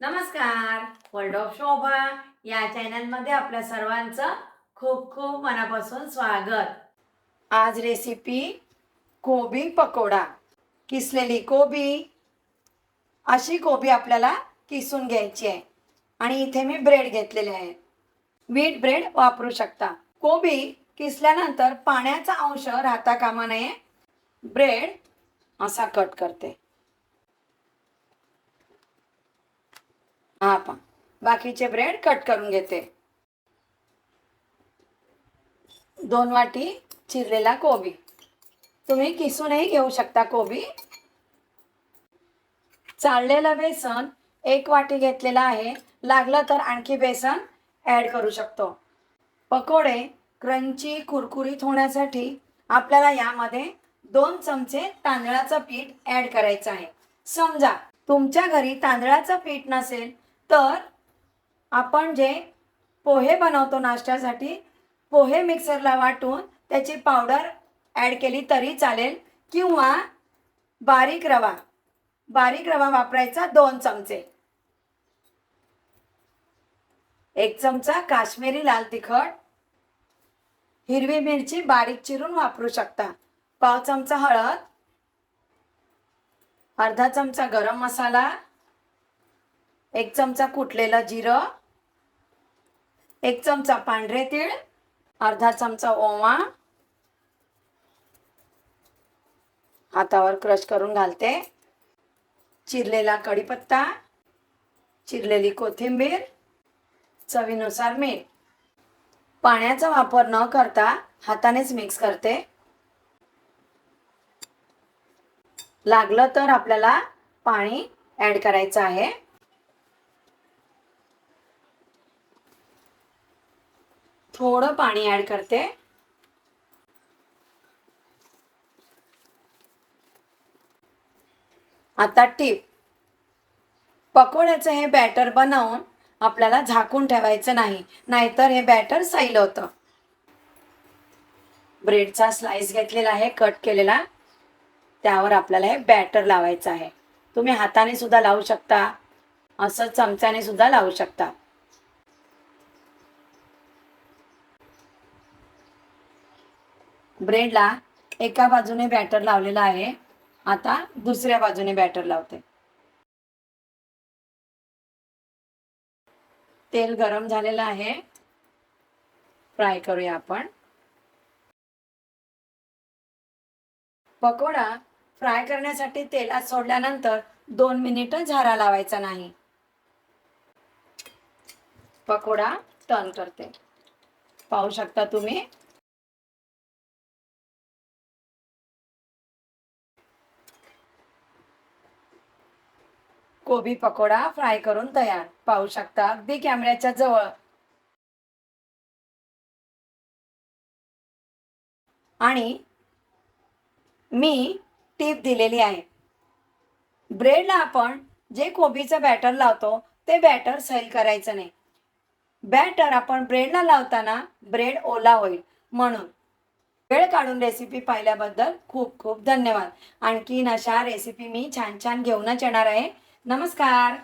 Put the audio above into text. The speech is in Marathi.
नमस्कार. वर्ल्ड ऑफ शोभा या चॅनलमध्ये आपल्या सर्वांचं खूप खूप मनापासून स्वागत. आज रेसिपी कोबी पकोडा. किसलेली कोबी, अशी कोबी आपल्याला किसून घ्यायची आहे. आणि इथे मी ब्रेड घेतलेले आहे. व्हीट ब्रेड वापरू शकता. कोबी किसल्यानंतर पाण्याचा अंश राहता कामा नये. ब्रेड असा कट करते. बाकीचे ब्रेड कट करून घेते. 2 वाटी चिरलेला कोबी. तुम्ही किसूनही घेऊ शकता कोबी. चाळलेलं बेसन 1 वाटी घेतलेला आहे. लागलं तर आणखी बेसन ॲड करू शकतो. पकोडे क्रंची कुरकुरीत होण्यासाठी आपल्याला यामध्ये 2 चमचे तांदळाचं पीठ ॲड करायचं आहे. समजा तुमच्या घरी तांदळाचं पीठ नसेल तर आपण जे पोहे बनवतो नाश्त्यासाठी, पोहे मिक्सरला वाटून त्याची पावडर ॲड केली तरी चालेल, किंवा बारीक रवा वापरायचा 2 चमचे. 1 चमचा काश्मीरी लाल तिखट, हिरवी मिरची बारीक चिरून वापरू शकता. पाव चमचा हळद, अर्धा चमचा गरम मसाला, 1 चमचा कुटलेलं जिरं, 1 चमचा पांढरे तीळ, अर्धा चमचा ओवा हातावर क्रश करून घालते. चिरलेला कढीपत्ता, चिरलेली कोथिंबीर, चवीनुसार मीठ. पाण्याचा वापर न करता हातानेच मिक्स करते. लागलं तर आपल्याला पाणी ॲड करायचं आहे. थोडं पाणी ॲड करते. आता टीप, पकोड्याचं हे बॅटर बनवून आपल्याला झाकून ठेवायचं नाही, नाहीतर हे बॅटर सैल होतं. ब्रेडचा स्लाइस घेतलेला आहे कट केलेला, त्यावर आपल्याला हे बॅटर लावायचं आहे. तुम्ही हाताने सुद्धा लावू शकता, असं चमच्याने सुद्धा लावू शकता. ब्रेडला एका बाजूने बॅटर लावलेला आहे. आता दुसऱ्या बाजूने बॅटर लावते. तेल गरम झालेलं आहे. फ्राय करूया आपण. पकोडा फ्राय करण्यासाठी तेलात सोडल्यानंतर 2 मिनिटं झारा लावायचा नाही. पकोडा टर्न करते. पाहू शकता तुम्ही. कोबी पकोडा फ्राय करून तयार. पाहू शकता अगदी कॅमेऱ्याच्या जवळ. आणि मी टीप दिलेली आहे. ब्रेडला आपण जे कोबीचं बॅटर लावतो ते बॅटर सैल करायचं नाही. बॅटर आपण ब्रेडला लावताना ब्रेड ओला होईल, म्हणून. वेळ काढून रेसिपी पाहिल्याबद्दल खूप खूप धन्यवाद. आणखीन अशा रेसिपी मी छान छान घेऊनच येणार आहे. नमस्कार.